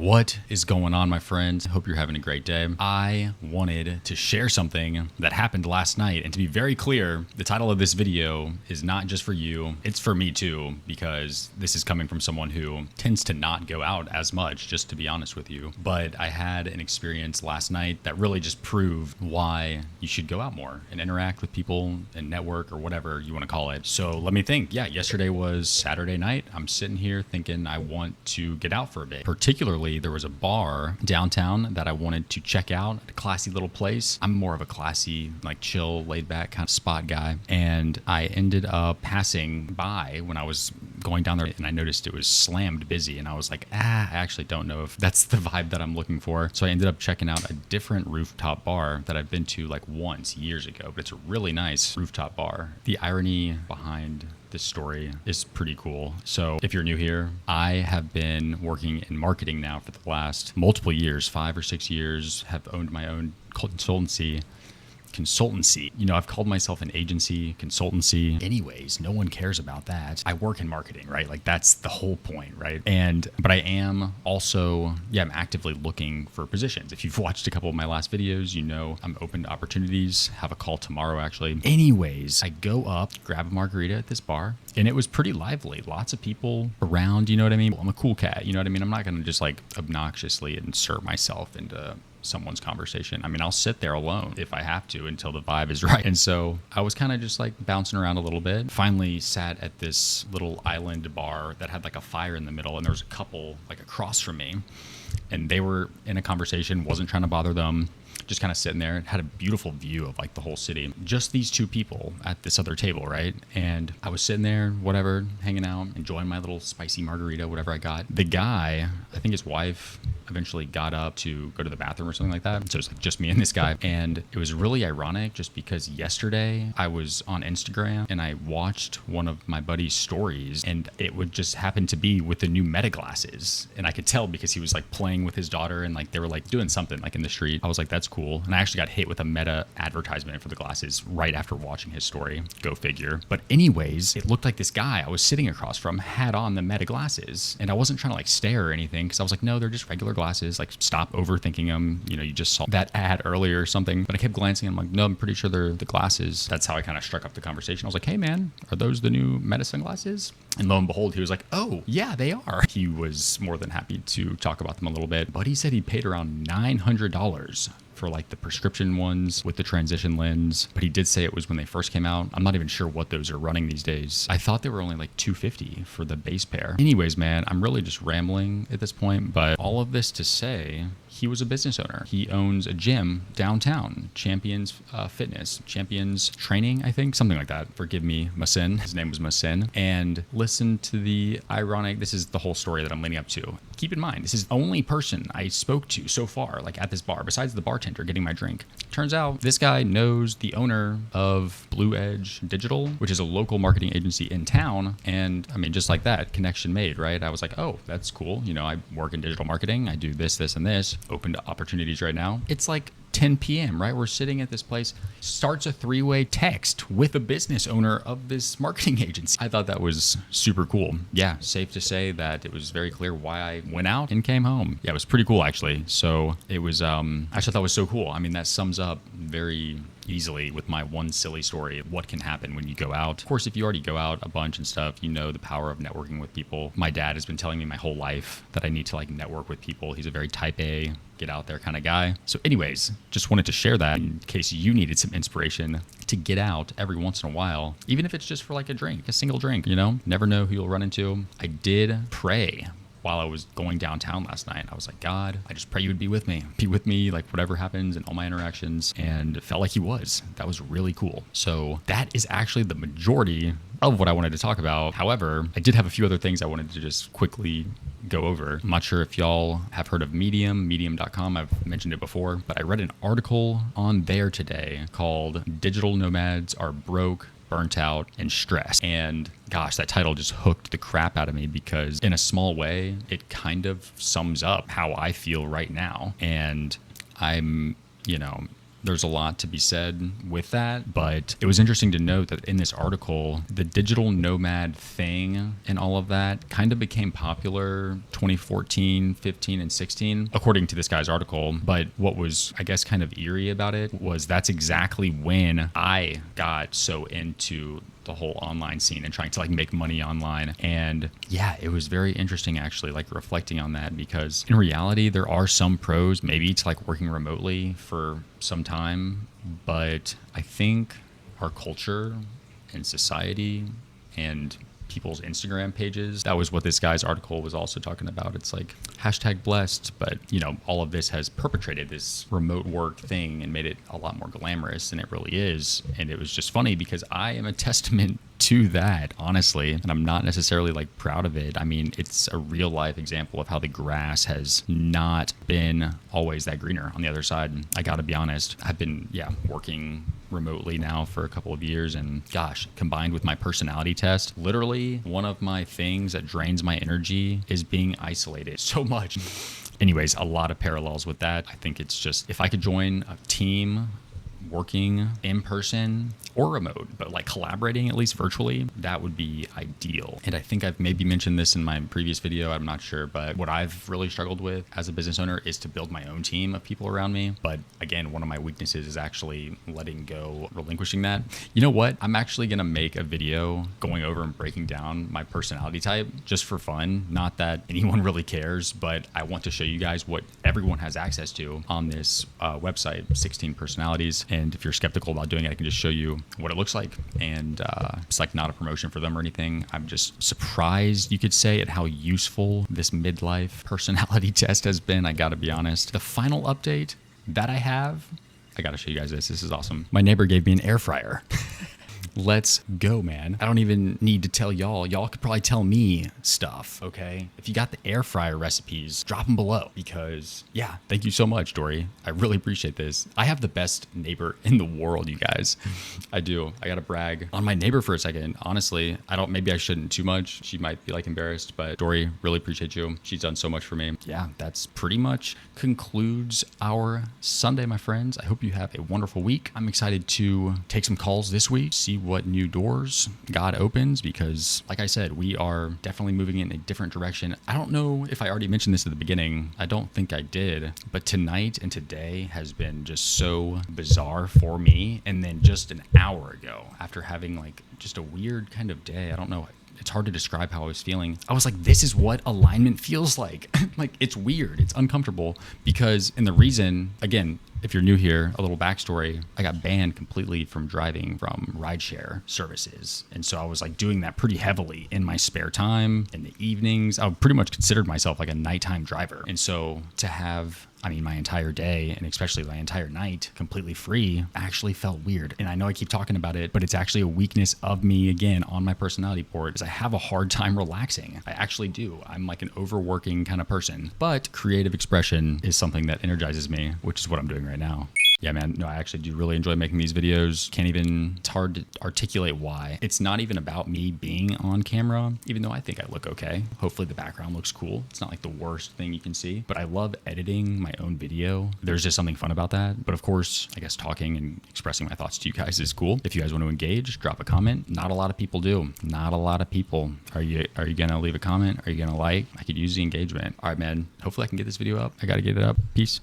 What is going on, my friends? Hope you're having a great day. I wanted to share something that happened last night. And to be very clear, the title of this video is not just for you. It's for me too, because this is coming from someone who tends to not go out as much, just to be honest with you. But I had an experience last night that really just proved why you should go out more and interact with people and network or whatever you want to call it. So let me think. Yeah, yesterday was Saturday night. I'm sitting here thinking I want to get out for a bit. Particularly, there was a bar downtown that I wanted to check out, a classy little place. I'm more of a classy, like chill, laid back kind of spot guy. And I ended up passing by when I was going down there and I noticed it was slammed busy. And I was like, I actually don't know if that's the vibe that I'm looking for. So I ended up checking out a different rooftop bar that I've been to like once years ago, but it's a really nice rooftop bar. The irony behind this story is pretty cool. So if you're new here, I have been working in marketing now for the last multiple years, 5 or 6 years, have owned my own consultancy. You know, I've called myself an agency, consultancy. Anyways, no one cares about that. I work in marketing, right? Like that's the whole point, right? But I am also, I'm actively looking for positions. If you've watched a couple of my last videos, you know I'm open to opportunities. Have a call tomorrow, actually. Anyways, I go up, grab a margarita at this bar, and it was pretty lively. Lots of people around, you know what I mean? I'm a cool cat, you know what I mean? I'm not gonna just like obnoxiously insert myself into someone's conversation. I mean, I'll sit there alone if I have to until the vibe is right. And so I was kind of just like bouncing around a little bit. Finally sat at this little island bar that had like a fire in the middle, and there was a couple like across from me, and they were in a conversation, wasn't trying to bother them. Just kind of sitting there, had a beautiful view of like the whole city. Just these two people at this other table, right? And I was sitting there, whatever, hanging out, enjoying my little spicy margarita, whatever I got. The guy, I think his wife eventually got up to go to the bathroom or something like that. So it's like just me and this guy. And it was really ironic just because yesterday I was on Instagram and I watched one of my buddy's stories, and it would just happen to be with the new Meta glasses. And I could tell because he was like playing with his daughter and like they were like doing something like in the street. I was like, that's cool. And I actually got hit with a Meta advertisement for the glasses right after watching his story. Go figure. But anyways, it looked like this guy I was sitting across from had on the Meta glasses, and I wasn't trying to like stare or anything because I was like, no, they're just regular glasses. Like, stop overthinking them. You know, you just saw that ad earlier or something. But I kept glancing. I'm like, no, I'm pretty sure they're the glasses. That's how I kind of struck up the conversation. I was like, hey man, are those the new Meta sunglasses? And lo and behold, he was like, oh yeah, they are. He was more than happy to talk about them a little bit, but he said he paid around $900 for like the prescription ones with the transition lens, but he did say it was when they first came out. I'm not even sure what those are running these days. I thought they were only like $250 for the base pair. Anyways, man, I'm really just rambling at this point, but all of this to say, he was a business owner. He owns a gym downtown, Champions Fitness, Champions Training, I think, something like that. Forgive me, Masin. His name was Masin. And listen to the ironic, this is the whole story that I'm leading up to. Keep in mind, this is the only person I spoke to so far, like at this bar, besides the bartender getting my drink. Turns out this guy knows the owner of Blue Edge Digital, which is a local marketing agency in town. And I mean, just like that, connection made, right? I was like, oh, that's cool. You know, I work in digital marketing. I do this, this, and this. Open to opportunities right now. It's like 10 p.m., right? We're sitting at this place, starts a 3-way text with the business owner of this marketing agency. I thought that was super cool. Yeah, safe to say that it was very clear why I went out and came home. Yeah, it was pretty cool actually. So it was, I actually thought it was so cool. I mean, that sums up very easily with my one silly story of what can happen when you go out. Of course, if you already go out a bunch and stuff, you know the power of networking with people. My dad has been telling me my whole life that I need to like network with people. He's a very type A, get out there kind of guy. So anyways, just wanted to share that in case you needed some inspiration to get out every once in a while, even if it's just for like a drink, a single drink, you know, never know who you'll run into. I did pray while I was going downtown last night. I was like, God, I just pray you would be with me, like whatever happens in all my interactions. And it felt like he was. That was really cool. So that is actually the majority of what I wanted to talk about. However, I did have a few other things I wanted to just quickly go over. I'm not sure if y'all have heard of medium.com. I've mentioned it before, but I read an article on there today called Digital Nomads Are Broke, Burnt Out, and Stressed. And gosh, that title just hooked the crap out of me because in a small way, it kind of sums up how I feel right now. And I'm, you know, there's a lot to be said with that, but it was interesting to note that in this article, the digital nomad thing and all of that kind of became popular 2014, 15, and 16, according to this guy's article. But what was, I guess, kind of eerie about it was that's exactly when I got so into the whole online scene and trying to like make money online. And yeah, it was very interesting actually, like reflecting on that, because in reality, there are some pros maybe to like working remotely for some time, but I think our culture and society and people's Instagram pages, that was what this guy's article was also talking about. It's like #blessed, but you know, all of this has perpetrated this remote work thing and made it a lot more glamorous than it really is. And it was just funny because I am a testament to that, honestly, and I'm not necessarily like proud of it. I mean, it's a real life example of how the grass has not been always that greener on the other side. I gotta be honest, I've been working remotely now for a couple of years, and gosh, combined with my personality test, literally one of my things that drains my energy is being isolated so much. Anyways, a lot of parallels with that. I think it's just, if I could join a team working in person or remote, but like collaborating at least virtually, that would be ideal. And I think I've maybe mentioned this in my previous video, I'm not sure, but what I've really struggled with as a business owner is to build my own team of people around me. But again, one of my weaknesses is actually letting go, relinquishing that. You know what? I'm actually gonna make a video going over and breaking down my personality type just for fun. Not that anyone really cares, but I want to show you guys what everyone has access to on this website, 16 personalities. And if you're skeptical about doing it, I can just show you what it looks like. And it's like not a promotion for them or anything. I'm just surprised, you could say, at how useful this midlife personality test has been. I gotta be honest. The final update that I have, I gotta show you guys this. This is awesome. My neighbor gave me an air fryer. Let's go, man. I don't even need to tell y'all. Y'all could probably tell me stuff, okay? If you got the air fryer recipes, drop them below, because yeah, thank you so much, Dory. I really appreciate this. I have the best neighbor in the world, you guys. I do. I gotta brag on my neighbor for a second. Honestly, maybe I shouldn't too much. She might be like embarrassed, but Dory, really appreciate you. She's done so much for me. Yeah, that's pretty much concludes our Sunday, my friends. I hope you have a wonderful week. I'm excited to take some calls this week, see what new doors God opens, because like I said, we are definitely moving in a different direction. I don't know if I already mentioned this at the beginning. I don't think I did, but tonight and today has been just so bizarre for me. And then just an hour ago, after having like just a weird kind of day, I don't know, it's hard to describe how I was feeling. I was like, this is what alignment feels like. Like, it's weird. It's uncomfortable because, and the reason, again, if you're new here, a little backstory, I got banned completely from driving from rideshare services. And so I was like doing that pretty heavily in my spare time, in the evenings. I pretty much considered myself like a nighttime driver. And so to have, my entire day, and especially my entire night completely free, actually felt weird. And I know I keep talking about it, but it's actually a weakness of me, again, on my personality board, is I have a hard time relaxing. I actually do. I'm like an overworking kind of person, but creative expression is something that energizes me, which is what I'm doing right now. Yeah, man, no, I actually do really enjoy making these videos. It's hard to articulate why. It's not even about me being on camera, even though I think I look okay. Hopefully the background looks cool. It's not like the worst thing you can see, but I love editing my own video. There's just something fun about that. But of course, I guess talking and expressing my thoughts to you guys is cool. If you guys want to engage, drop a comment. Not a lot of people do. Not a lot of people. Are you gonna leave a comment? Are you gonna like? I could use the engagement. All right, man. Hopefully I can get this video up. I gotta get it up. Peace.